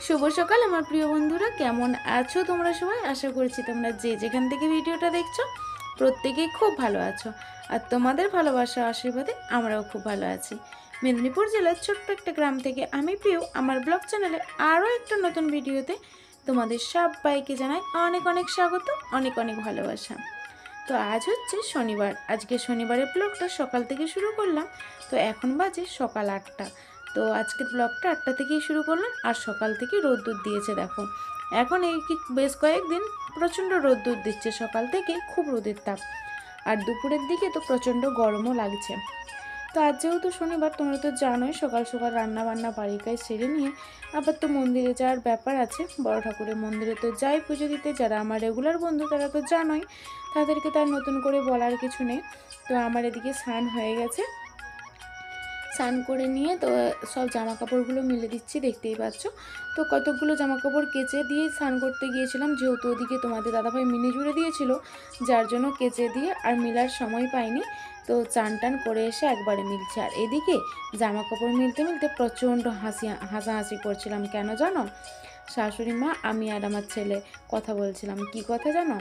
শুভ সকাল আমার প্রিয় বন্ধুরা, কেমন আছো তোমরা সবাই? আশা করছি তোমরা যে যেখান থেকে ভিডিওটা দেখছো প্রত্যেকেই খুব ভালো আছো। আর তোমাদের ভালোবাসা আশীর্বাদে আমরাও খুব ভালো আছি। মেদিনীপুর জেলার ছোট্ট একটা গ্রাম থেকে আমি প্রিয় আমার ব্লগ চ্যানেলে আরও একটা নতুন ভিডিওতে তোমাদের সবাইকে জানাই অনেক অনেক স্বাগত, অনেক অনেক ভালোবাসা। তো আজ হচ্ছে শনিবার, আজকে শনিবারের ব্লগটা সকাল থেকে শুরু করলাম। তো এখন বাজে সকাল 8টা। তো আজকের ব্লগটা 8টা থেকেই শুরু করলাম, আর সকাল থেকে রোদ্দুর দিয়েছে দেখো। এখন এই বেশ কয়েকদিন প্রচণ্ড রোদ্দুর দিচ্ছে, সকাল থেকে খুব রোদের তাপ। আর দুপুরের দিকে তো প্রচণ্ড গরমও লাগছে। তো আজ যেহেতু শনিবার, তোমরা তো জানোই সকাল সকাল রান্না বান্না বাড়ির কাজ সেরে নিয়ে আবার তো মন্দিরে যাওয়ার ব্যাপার আছে। বড় ঠাকুরের মন্দিরে তো যাই পুজো দিতে, যারা আমার রেগুলার বন্ধু তারা তো জানোই, তাদেরকে তার নতুন করে বলার কিছু নেই। তো আমার এদিকে স্নান হয়ে গেছে, স্নান করে নিয়ে তো সব জামা কাপড়গুলো মিলে দিচ্ছি, দেখতেই পাচ্ছ। তো কতকগুলো জামা কাপড় কেচে দিয়ে স্নান করতে গিয়েছিলাম, যেহেতু ওদিকে তোমাদের দাদাভাই মিনি জুড়ে দিয়েছিল, যার জন্য কেচে দিয়ে আর মিলার সময় পাইনি। তো চান টান করে এসে একবারে মিলছে। আর এদিকে জামা কাপড় মিলতে মিলতে প্রচণ্ড হাসাহাসি করছিলাম, কেন জানো? শাশুড়ি মা, আমি আর আমার ছেলে কথা বলছিলাম। কি কথা জানো?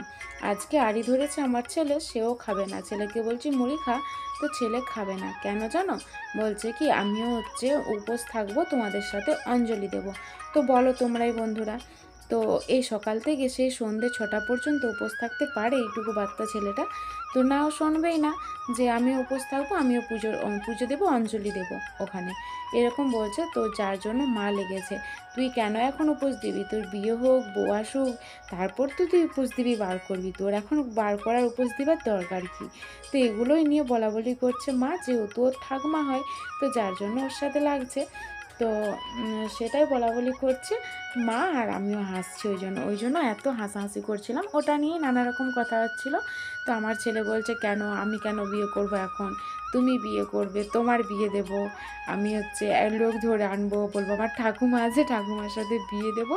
আজকে আড়ি ধরেছে আমার ছেলে, সেও খাবে না। ছেলেকে বলছি মুড়ি খা, তো ছেলে খাবে না। কেন জানো? বলছে কি আমিও হচ্ছে উপোস থাকবো, তোমাদের সাথে অঞ্জলি দেব। তো বলো তোমরাই বন্ধুরা, তো এই সকাল থেকে সেই সন্ধ্যে 6টা পর্যন্ত উপোস থাকতে পারে এইটুকু বাচ্চা ছেলেটা? তো নাও শুনবেই না যে আমিও উপোস থাকবো, আমিও পুজো দেবো, অঞ্জলি দেব ওখানে, এরকম বলছে। তো যার জন্য মা লেগেছে, তুই কেন এখন উপোস দিবি? তোর বিয়ে হোক, বউ আসুক, তারপর তো তুই উপোস দিবি, বার করবি, তোর এখন বার করার উপোস দিবার দরকার কি? তো এগুলোই নিয়ে বলাবলি করছে মা, যেহেতু ওর ঠাকমা হয়, তো যার জন্য ওর সাথে লাগছে। তো সেটাই বলাবলি করছে মা, আর আমিও হাসছি। ওই জন্য এত হাসাহাসি করছিলাম, ওটা নিয়ে নানা রকম কথা হচ্ছিলো। তো আমার ছেলে বলছে কেন, আমি কেন বিয়ে করব এখন? তুমি বিয়ে করবে, তোমার বিয়ে দেব, আমি হচ্ছে লোক ধরে আনবো, বলবো আমার ঠাকুমা আছে, ঠাকুমার সাথে বিয়ে দেবো,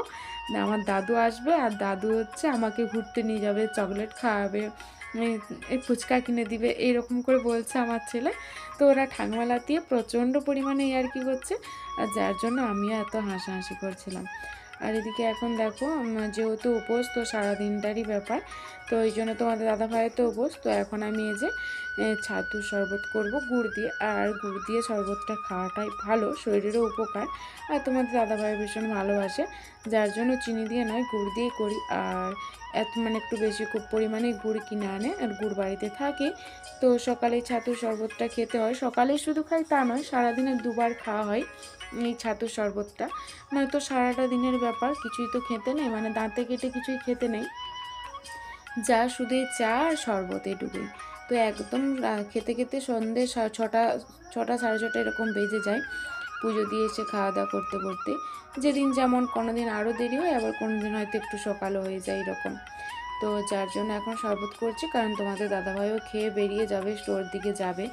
আমার দাদু আসবে, আর দাদু হচ্ছে আমাকে ঘুরতে নিয়ে যাবে, চকলেট খাওয়াবে, এই ফুচকা কিনে দিবে, এইরকম করে বলছে আমার ছেলে। তো ওরা ঠাকমালা দিয়ে প্রচণ্ড পরিমাণে ইয়ার্কি করছে, আর যার জন্য আমিও এত হাসাহাসি করছিলাম। আর এদিকে এখন দেখো, যেহেতু উপোস, তো সারাদিনটারই ব্যাপার, তো ওই জন্য তোমাদের দাদা ভাইয়ের তো উপোস। তো এখন আমি এই যে ছাতুর শরবত করব গুড় দিয়ে, আর গুড় দিয়ে শরবতটা খাওয়াটাই ভালো, শরীরেরও উপকার। আর তোমাদের দাদা ভাই ভীষণ ভালোবাসে, যার জন্য চিনি দিয়ে নয় গুড় দিয়েই করি। আর একটু বেশি খুব পরিমাণে গুড় কিনে আনে, আর গুড় বাড়িতে থাকে। তো সকালে ছাতুর শরবতটা খেতে হয়, সকালে শুধু খাই তা নয়, সারাদিনে দুবার খাওয়া হয় এই ছাতুর শরবতটা। নয়তো সারাটা দিনের ব্যাপার কিছুই তো খেতে নেই, দাঁতে কেটে কিছুই খেতে নেই, যা শুধু এই চা আর শরবত, এটুকুই। তো একদম খেতে খেতে সন্ধ্যে 6টা 6টা সাড়ে 6টা এরকম বেজে যায়, পুজো দিয়ে এসে খাওয়া দাওয়া করতে করতে। যেদিন যেমন, কোনো দিন আরও দেরি হয়, আবার কোনো দিন হয়তো একটু সকালও হয়ে যায় এরকম। তো যার জন্য এখন শরবত করছি, কারণ তোমাদের দাদাভাইও খেয়ে বেরিয়ে যাবে, স্টোর দিকে যাবে।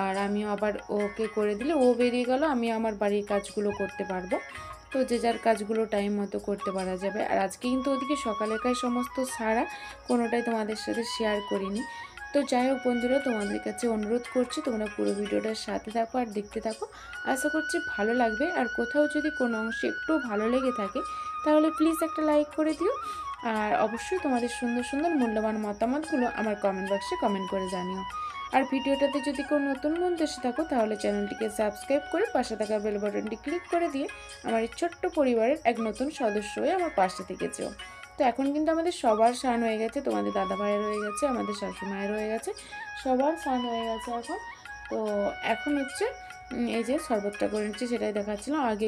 আর আমিও আবার ওকে করে দিলে ও বেরিয়ে গেল, আমি আমার বাড়ির কাজগুলো করতে পারবো। তো যে যার কাজগুলো টাইম মতো করতে পারা যাবে। আর আজকে কিন্তু ওদিকে সকালেকার সমস্ত সারা কোনোটাই তোমাদের সাথে শেয়ার করিনি। তো যাই হোক বন্ধুরা, তোমাদের কাছে অনুরোধ করছি তোমরা পুরো ভিডিওটার সাথে থাকো আর দেখতে থাকো, আশা করছি ভালো লাগবে। আর কোথাও যদি কোনো অংশে একটু ভালো লেগে থাকে তাহলে প্লিজ একটা লাইক করে দিও। আর অবশ্যই তোমাদের সুন্দর সুন্দর মূল্যবান মতামতগুলো আমার কমেন্ট বক্সে কমেন্ট করে জানিও। আর ভিডিওটাতে যদি কেউ নতুন বন্ধু এসে থাকো তাহলে চ্যানেলটিকে সাবস্ক্রাইব করে পাশে থাকা বেল বাটনটি ক্লিক করে দিয়ে আমার এই ছোট্ট পরিবারের এক নতুন সদস্য হয়ে আমার পাশে থেকেছো। তো এখন কিন্তু আমাদের সবার স্নান হয়ে গেছে, তোমাদের দাদা ভাইয়ের হয়ে গেছে, আমাদের শাশুড়িমায়ের হয়ে গেছে, সবার স্নান হয়ে গেছে এখন। তো এখন হচ্ছে এই যে শরবতটা করে নিচ্ছি, সেটাই দেখাচ্ছিলাম। আগে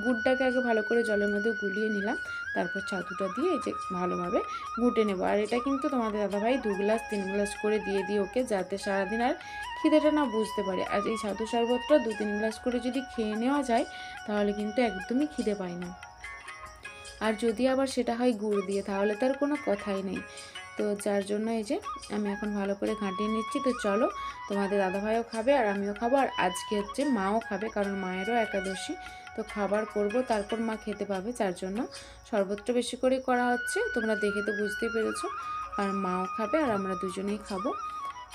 গুড়টাকে আগে ভালো করে জলের মধ্যে গুলিয়ে নিলাম, তারপর ছাতুটা দিয়ে এই যে ভালোভাবে ঘুটে নেবো। আর এটা কিন্তু তোমাদের দাদাভাই 2 গ্লাস 3 গ্লাস করে দিয়ে দিই ওকে, যাতে সারাদিন আর খিদেটা না বুঝতে পারে। আর এই ছাতু শরবতটা 2-3 গ্লাস করে যদি খেয়ে নেওয়া যায় তাহলে কিন্তু একদমই খিদে পায় না। আর যদি আবার সেটা হয় গুড় দিয়ে, তাহলে তার কোনো কথাই নেই। তো যার জন্য এই যে আমি এখন ভালো করে ঘাঁটিয়ে নিচ্ছি। তো চলো, তোমাদের দাদাভাইও খাবে আর আমিও খাবো, আর আজকে হচ্ছে মাও খাবে, কারণ মায়েরও একাদশী। তো খাবার করব, তারপর মা খেতে পাবে, যার জন্য শরবতটা বেশি করে করা হচ্ছে, তোমরা দেখে তো বুঝতেই পেরেছো। আর মাও খাবে আর আমরা দুজনেই খাবো।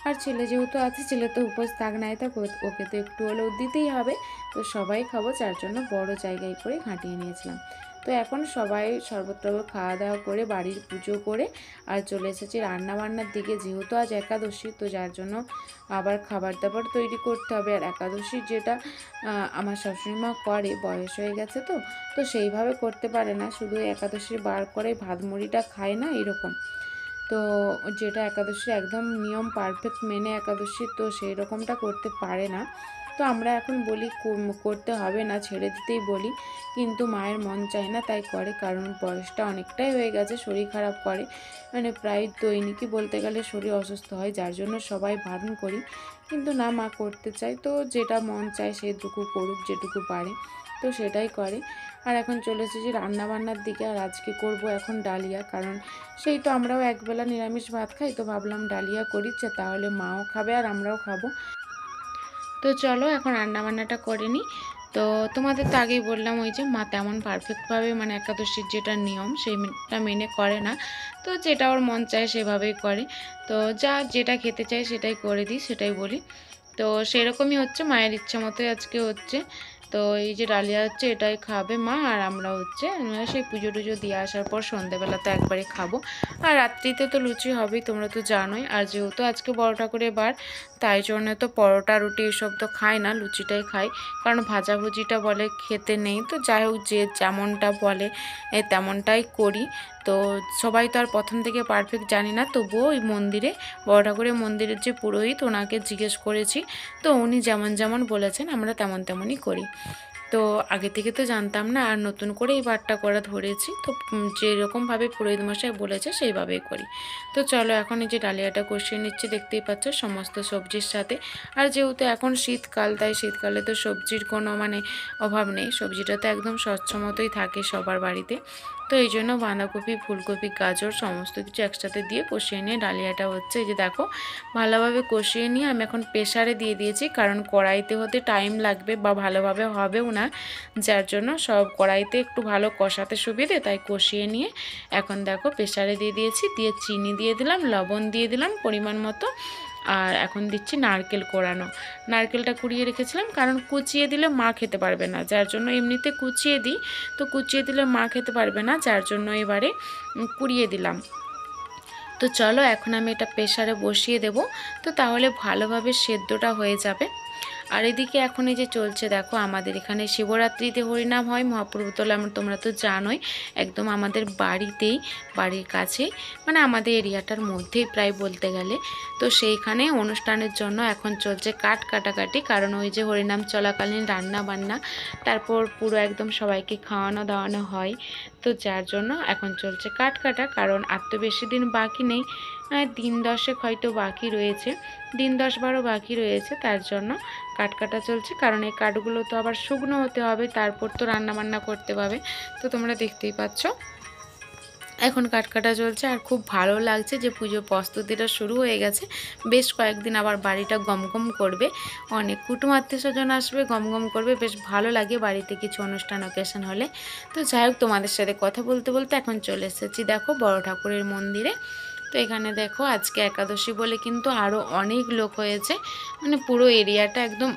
আর ছেলে যেহেতু আছে, ছেলে তো উপোস থাক নাই থাক, ওকে তো একটু হলেও দিতেই হবে। তো সবাই খাবো, যার জন্য বড় জায়গায় করে ঘাঁটিয়ে নিয়েছিলাম। তো এখন সবাই শরবত টরবত খাওয়া দাওয়া করে বাড়ির পুজো করে আর চলে এসেছি রান্নাবান্নার দিকে। যেহেতু আজ একাদশী, তো যার জন্য আবার খাবার দাবার তৈরি করতে হবে। আর একাদশীর যেটা আমার শাশুড়িমা করে, বয়স হয়ে গেছে তো সেইভাবে করতে পারে না, শুধু একাদশীর বার করে ভাত মুড়িটা খায় না এরকম। তো যেটা একাদশী একদম নিয়ম পারফেক্ট মেনে একাদশী, তো সেই রকমটা করতে পারে না। তো আমরা এখন বলি করতে হবে না, ছেড়ে দিতেই বলি, কিন্তু মায়ের মন চায় না তাই করে, কারণ বয়সটা অনেকটাই হয়ে গেছে, শরীর খারাপ করে, মানে প্রায় দৈনিকই বলতে গেলে শরীর অসুস্থ হয়, যার জন্য সবাই বারণ করি, কিন্তু না, মা করতে চায়, তো যেটা মন চায় সেটুকু করুক, যেটুকু পারে তো সেটাই করে। আর এখন চলে এসেছি রান্নাবান্নার দিকে। আর আজকে করব এখন ডালিয়া, কারণ সেই তো আমরাও একবেলা নিরামিষ ভাত খাই, তো ভাবলাম ডালিয়া করি, যে তাহলে মাও খাবে আর আমরাও খাবো। তো চলো এখন রান্নাবান্নাটা করে নিই। তো তোমাদের তো আগেই বললাম, ওই যে মা তেমন পারফেক্টভাবে মানে একাদশীর যেটা নিয়ম সেইটা মেনে করে না, তো যেটা ওর মন চায় সেভাবেই করে। তো যেটা খেতে চায় সেটাই করে দিই, সেটাই বলি। তো সেরকমই হচ্ছে, মায়ের ইচ্ছা মতোই আজকে হচ্ছে। তো এই যে ডালিয়া হচ্ছে, এটাই খাবে মা, আর আমরা হচ্ছে সেই পুজো টুজো দিয়ে আসার পর সন্ধ্যেবেলা তো একবারে খাবো। আর রাত্রিতে তো লুচি হবেই, তোমরা তো জানোই। আর যেহেতু আজকে বড় ঠাকুরের বার, তাই জন্য তো পরোটা রুটি এসব তো খায় না, লুচিটাই খাই, কারণ ভাজাভুজিটা বলে খেতে নেই। তো যাই হোক, যে যেমনটা বলে তেমনটাই করি। তো সবাই তো আর প্রথম থেকে পারফেক্ট জানি না, তবুও ওই মন্দিরে, বড় ঠাকুরের মন্দিরের যে পুরোহিত, ওনাকে জিজ্ঞেস করেছি, তো উনি যেমন যেমন বলেছেন আমরা তেমন তেমনই করি। তো আগে থেকে তো জানতাম না, আর নতুন করে এই বারটা করা ধরেছি, তো যেরকমভাবে পুরোহিত মশাই বলেছে সেইভাবেই করি। তো চলো এখন এই যে ডালিয়াটা কষিয়ে নিচ্ছি, দেখতেই পাচ্ছ সমস্ত সবজির সাথে। আর যেহেতু এখন শীতকাল, তাই শীতকালে তো সবজির কোনো মানে অভাব নেই, সবজিটা তো একদম স্বচ্ছ মতোই থাকে সবার বাড়িতে। তো এই জন্য বাঁধাকপি, ফুলকপি, গাজর সমস্ত কিছু একসাথে দিয়ে কষিয়ে নিয়ে ডালিয়াটা হচ্ছে। এই যে দেখো, ভালোভাবে কষিয়ে নিয়ে আমি এখন প্রেসারে দিয়ে দিয়েছি, কারণ কড়াইতে হতে টাইম লাগবে বা ভালোভাবে হবেও না, যার জন্য সব কড়াইতে একটু ভালো কষাতে সুবিধে, তাই কষিয়ে নিয়ে এখন দেখো প্রেসারে দিয়ে দিয়েছি। দিয়ে চিনি দিয়ে দিলাম, লবণ দিয়ে দিলাম পরিমাণ মতো, আর এখন দিচ্ছি নারকেল কোড়ানো। নারকেলটা কুড়িয়ে রেখেছিলাম, কারণ কুচিয়ে দিলে মা খেতে পারবে না, যার জন্য এমনিতে কুচিয়ে দিই, তো কুচিয়ে দিলে মা খেতে পারবে না, যার জন্য এবারে কুড়িয়ে দিলাম। তো চলো এখন আমি এটা প্রেসারে বসিয়ে দেব, তো তাহলে ভালোভাবে সেদ্ধটা হয়ে যাবে। আর এদিকে এখন এই যে চলছে দেখো, আমাদের এখানে শিবরাত্রিতে হরিনাম হয় মহাপ্রভুতলা, তোমরা তো জানোই, একদম আমাদের বাড়িতেই, বাড়ির কাছে, মানে আমাদের এরিয়াটার মধ্যেই প্রায় বলতে গেলে। তো সেইখানে অনুষ্ঠানের জন্য এখন চলছে কাঠ কাটাকাটি, কারণ ওই যে হরিনাম চলাকালীন রান্না বান্না, তারপর পুরো একদম সবাইকে খাওয়ানো দাওয়ানো হয়, তো যার জন্য এখন চলছে কাঠ কাটা। কারণ আর তো বেশি দিন বাকি নেই, দিন 10 হয়তো বাকি রয়েছে, দিন 10-12 বাকি রয়েছে, তার জন্য কাঠ কাটা চলছে। কারণ এই কাঠগুলো তো আবার শুকনো হতে হবে, তারপর তো রান্না বান্না করতে পাবে। তো তোমরা দেখতেই পাচ্ছ এখন কাঠ কাটা চলছে, আর খুব ভালো লাগছে যে পুজোর প্রস্তুতিটা শুরু হয়ে গেছে। বেশ কয়েকদিন আবার বাড়িটা গমগম করবে, অনেক কুটুম আত্মীয় স্বজন আসবে, গমগম করবে, বেশ ভালো লাগে বাড়িতে কিছু অনুষ্ঠান অকেশন হলে। তো যাই হোক, তোমাদের সাথে কথা বলতে বলতে এখন চলে এসেছি দেখো বড় ঠাকুরের মন্দিরে। তো এখানে দেখো আজকে একাদশী বলে কিন্তু আরও অনেক লোক হয়েছে, মানে পুরো এরিয়াটা একদম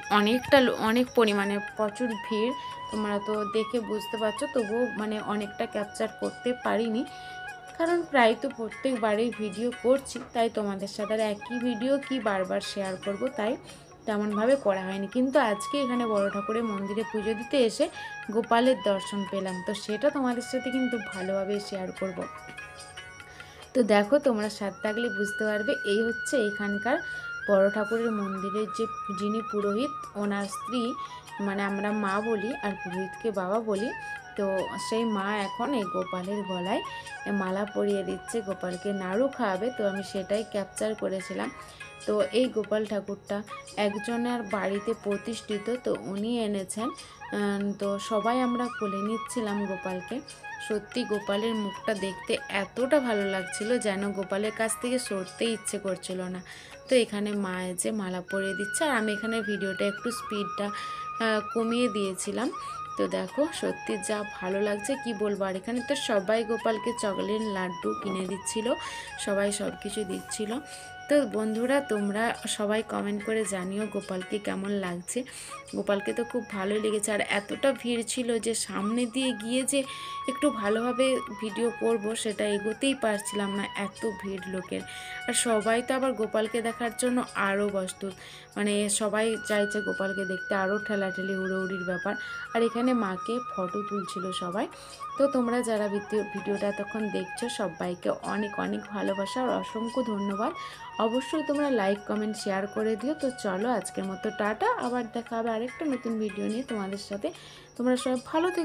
অনেক পরিমাণে প্রচুর ভিড়, তোমরা তো দেখে বুঝতে পারছো, তবুও মানে অনেকটা ক্যাপচার করতে পারিনি, কারণ প্রায় তো প্রত্যেকবারেই ভিডিও করছি, তাই তোমাদের সাথে একই ভিডিও কি বারবার শেয়ার করব, তাই তেমনভাবে করা হয়নি। কিন্তু আজকে এখানে বড় ঠাকুরের মন্দিরে পুজো দিতে এসে গোপালের দর্শন পেলাম, তো সেটা তোমাদের সাথে কিন্তু ভালোভাবে শেয়ার করব। তো দেখো, তোমরা সাথে থাকলে বুঝতে পারবে, এই হচ্ছে এখানকার বড় ঠাকুরের মন্দিরের যে যিনি পুরোহিত, ওনার স্ত্রী, মানে আমরা মা বলি আর পুরোহিতকে বাবা বলি। তো সেই মা এখন এই গোপালের গলায় মালা পরিয়ে দিচ্ছে, গোপালকে নাড়ু খাওয়াবে, তো আমি সেটাই ক্যাপচার করেছিলাম। তো এই গোপাল ঠাকুরটা একজনের বাড়িতে প্রতিষ্ঠিত, তো উনি এনেছেন, তো সবাই আমরা কোলে নিচ্ছিলাম গোপালকে। সত্যি গোপালের মুখটা দেখতে এতটা ভালো লাগছিল, যেন গোপালের কাছ থেকে সরতে ইচ্ছে করছিল না। তো এখানে মা যে মালা পরিয়ে দিচ্ছে, আর আমি এখানে ভিডিওটা একটু স্পিডটা কমিয়ে দিয়েছিলাম। তো দেখো সত্যি যা ভালো লাগছে কি বলবো। আর এখানে তো সবাই গোপালকে চকলেট লাড্ডু কিনে দিচ্ছিল, সবাই সব কিছু দিচ্ছিল। তো বন্ধুরা তোমরা সবাই কমেন্ট করে জানিও গোপালকে কেমন লাগছে। গোপালকে তো খুব ভালোই লেগেছে, আর এতটা ভিড় ছিল যে সামনে দিয়ে গিয়ে যে একটু ভালোভাবে ভিডিও করব সেটা এগোতেই পারছিলাম না, এত ভিড় লোকের। আর সবাই তো আবার গোপালকে দেখার জন্য আরও প্রস্তুত, মানে সবাই চাইছে গোপালকে দেখতে, আরও ঠেলাঠেলি হুড়োহুড়ির ব্যাপার। আর এখানে মাকে ফটো তুলছিল সবাই। তো তোমরা যারা ভিডিওটা এতক্ষণ দেখছো সবাইকে অনেক অনেক ভালোবাসা আর অসংখ্য ধন্যবাদ। অবশ্যই তোমরা লাইক কমেন্ট শেয়ার করে দিও। তো চলো আজকের মতো টাটা, আবার দেখা হবে আরেকটা নতুন ভিডিও নিয়ে তোমাদের সাথে। তোমরা সবাই ভালো থেকো।